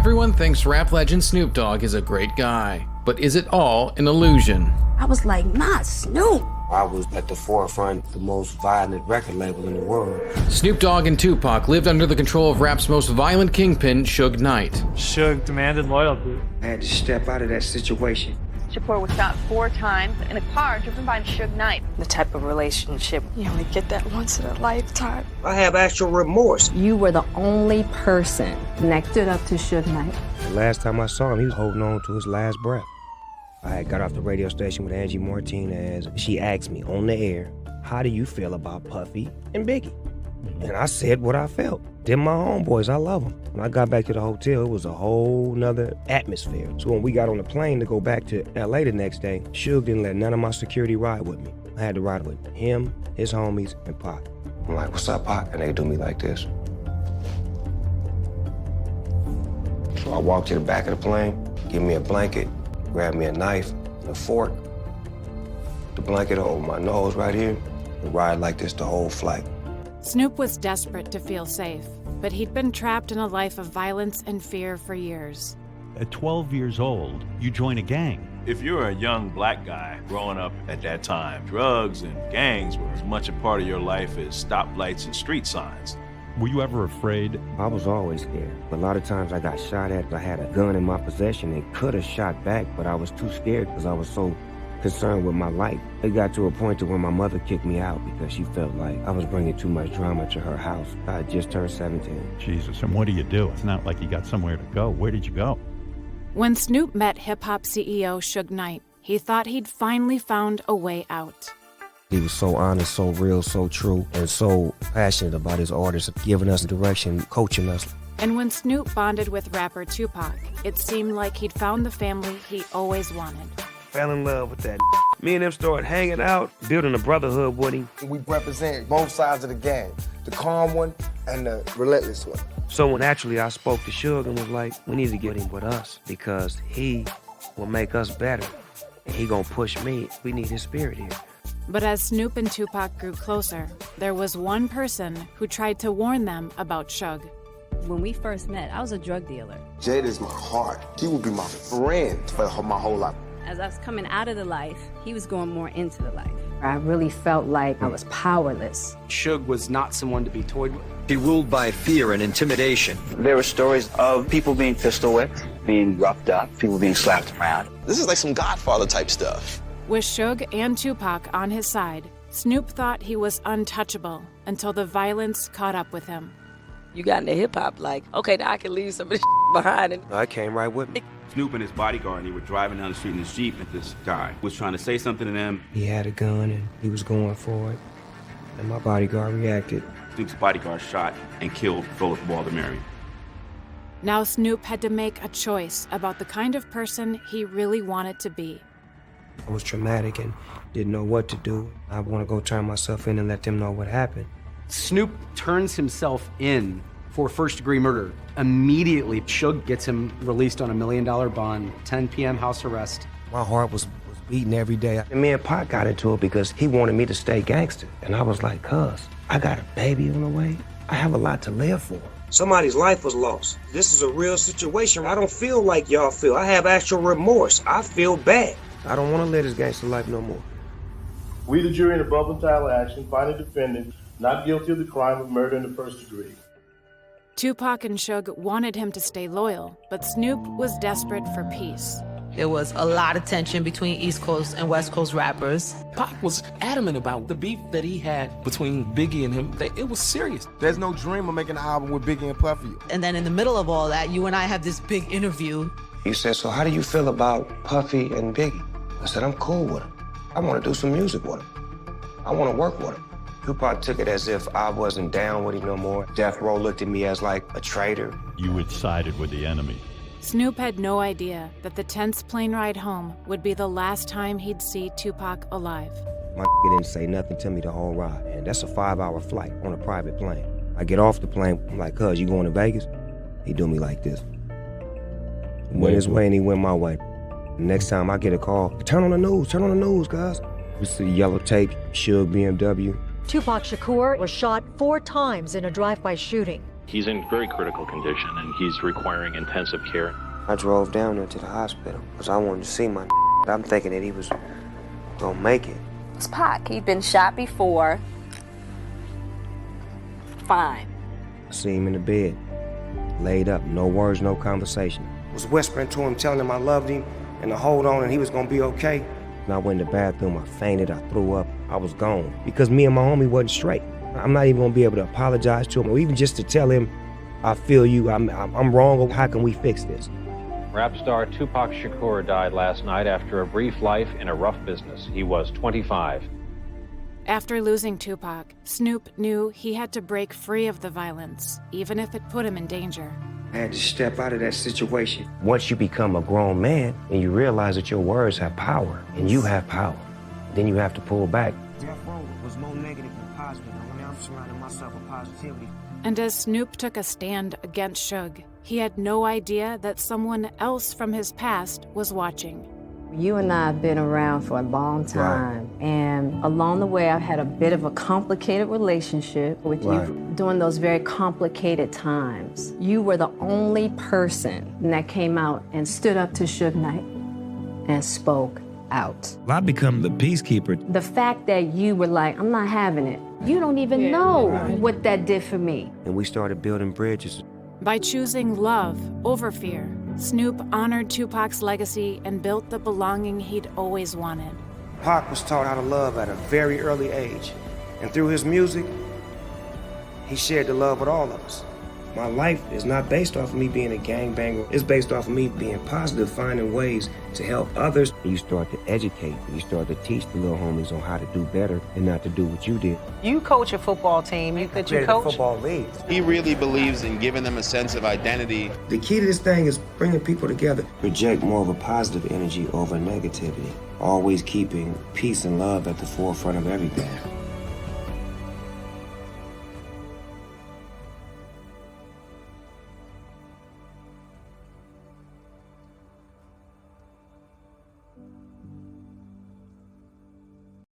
Everyone thinks rap legend Snoop Dogg is a great guy, but is it all an illusion? I was like, not Snoop. I was at the forefront, the most violent record label in the world. Snoop Dogg and Tupac lived under the control of rap's most violent kingpin, Suge Knight. Suge demanded loyalty. I had to step out of that situation. Shakur was shot 4 times in a car driven by Suge Knight. The type of relationship you only get that once in a lifetime. I have actual remorse. You were the only person that stood up to Suge Knight. The last time I saw him, he was holding on to his last breath. I had got off the radio station with Angie Martinez. She asked me on the air, how do you feel about Puffy and Biggie? And I said what I felt. They're my homeboys, I love them. When I got back to the hotel, it was a whole nother atmosphere. So when we got on the plane to go back to LA the next day, Suge didn't let none of my security ride with me. I had to ride with him, his homies, and Pac. I'm like, what's up, Pac? And they do me like this. So I walked to the back of the plane, give me a blanket, grab me a knife and a fork, the blanket over my nose right here, and ride like this the whole flight. Snoop was desperate to feel safe, but he'd been trapped in a life of violence and fear for years. At 12 years old, you join a gang. If you're a young black guy growing up at that time, drugs and gangs were as much a part of your life as stoplights and street signs. Were you ever afraid? I was always scared. A lot of times I got shot at. I had a gun in my possession and could have shot back, but I was too scared because I was so concerned with my life. It got to a point to where my mother kicked me out because she felt like I was bringing too much drama to her house. I had just turned 17. Jesus, and what do you do? It's not like you got somewhere to go. Where did you go? When Snoop met hip-hop CEO Suge Knight, he thought he'd finally found a way out. He was so honest, so real, so true, and so passionate about his artists, giving us direction, coaching us. And when Snoop bonded with rapper Tupac, it seemed like he'd found the family he always wanted. Fell in love with that. Me and him started hanging out, building a brotherhood with him. We represent both sides of the game, the calm one and the relentless one. So when actually I spoke to Suge and was like, we need to get him with us because he will make us better. And he gonna push me. We need his spirit here. But as Snoop and Tupac grew closer, there was one person who tried to warn them about Suge. When we first met, I was a drug dealer. Jada is my heart. She will be my friend for my whole life. As I was coming out of the life, he was going more into the life. I really felt like I was powerless. Suge was not someone to be toyed with. He ruled by fear and intimidation. There were stories of people being pistol whipped, being roughed up, people being slapped around. This is like some Godfather type stuff. With Suge and Tupac on his side, Snoop thought he was untouchable until the violence caught up with him. You got into hip-hop like, okay, now I can leave some of this behind. And I came right with me. Snoop and his bodyguard, and they were driving down the street in his Jeep, and this guy was trying to say something to them. He had a gun, and he was going for it, and my bodyguard reacted. Snoop's bodyguard shot and killed Philip Waldemary. Now Snoop had to make a choice about the kind of person he really wanted to be. I was traumatic and didn't know what to do. I want to go turn myself in and let them know what happened. Snoop turns himself in for first-degree murder. Immediately, Suge gets him released on $1 million bond, 10 p.m. house arrest. My heart was beating every day. And me and Pac got into it because he wanted me to stay gangster. And I was like, cuz, I got a baby on the way. I have a lot to live for. Somebody's life was lost. This is a real situation. I don't feel like y'all feel. I have actual remorse. I feel bad. I don't want to live this gangster life no more. We, the jury in the above entitled action, find the defendant not guilty of the crime of murder in the first degree. Tupac and Suge wanted him to stay loyal, but Snoop was desperate for peace. There was a lot of tension between East Coast and West Coast rappers. Pac was adamant about the beef that he had between Biggie and him. It was serious. There's no dream of making an album with Biggie and Puffy. And then in the middle of all that, you and I have this big interview. He said, so how do you feel about Puffy and Biggie? I said, I'm cool with them. I want to do some music with them. I want to work with them. Tupac took it as if I wasn't down with him no more. Death Row looked at me as like a traitor. You had sided with the enemy. Snoop had no idea that the tense plane ride home would be the last time he'd see Tupac alive. My didn't say nothing to me the whole ride, and that's a 5-hour flight on a private plane. I get off the plane, I'm like, cuz, you going to Vegas? He do me like this. He went his way and he went my way. Next time I get a call, turn on the news, guys. We see yellow tape, Suge BMW. Tupac Shakur was shot 4 times in a drive-by shooting. He's in very critical condition and he's requiring intensive care. I drove down there to the hospital because I wanted to see my I'm thinking that he was gonna make it. It's Pac. He'd been shot before. Fine. I see him in the bed, laid up, no words, no conversation. I was whispering to him, telling him I loved him and to hold on and he was gonna be okay. And I went in the bathroom, I fainted, I threw up, I was gone. Because me and my homie wasn't straight. I'm not even gonna be able to apologize to him or even just to tell him, I feel you, I'm wrong, how can we fix this? Rap star Tupac Shakur died last night after a brief life in a rough business. He was 25. After losing Tupac, Snoop knew he had to break free of the violence, even if it put him in danger. I had to step out of that situation. Once you become a grown man and you realize that your words have power and you have power, then you have to pull back. Death Row was more negative than positive. Now I'm surrounding myself with positivity. And as Snoop took a stand against Suge, he had no idea that someone else from his past was watching. You and I have been around for a long time, and along the way I've had a bit of a complicated relationship with you during those very complicated times. You were the only person that came out and stood up to Suge Knight and spoke out. I become the peacekeeper. The fact that you were like, I'm not having it, you don't even know what that did for me. And we started building bridges. By choosing love over fear, Snoop honored Tupac's legacy and built the belonging he'd always wanted. Pac was taught how to love at a very early age. And through his music, he shared the love with all of us. My life is not based off of me being a gangbanger. It's based off of me being positive, finding ways to help others. You start to educate. You start to teach the little homies on how to do better and not to do what you did. You coach a football team. You coach. Football league. He really believes in giving them a sense of identity. The key to this thing is bringing people together. Project more of a positive energy over negativity. Always keeping peace and love at the forefront of everything.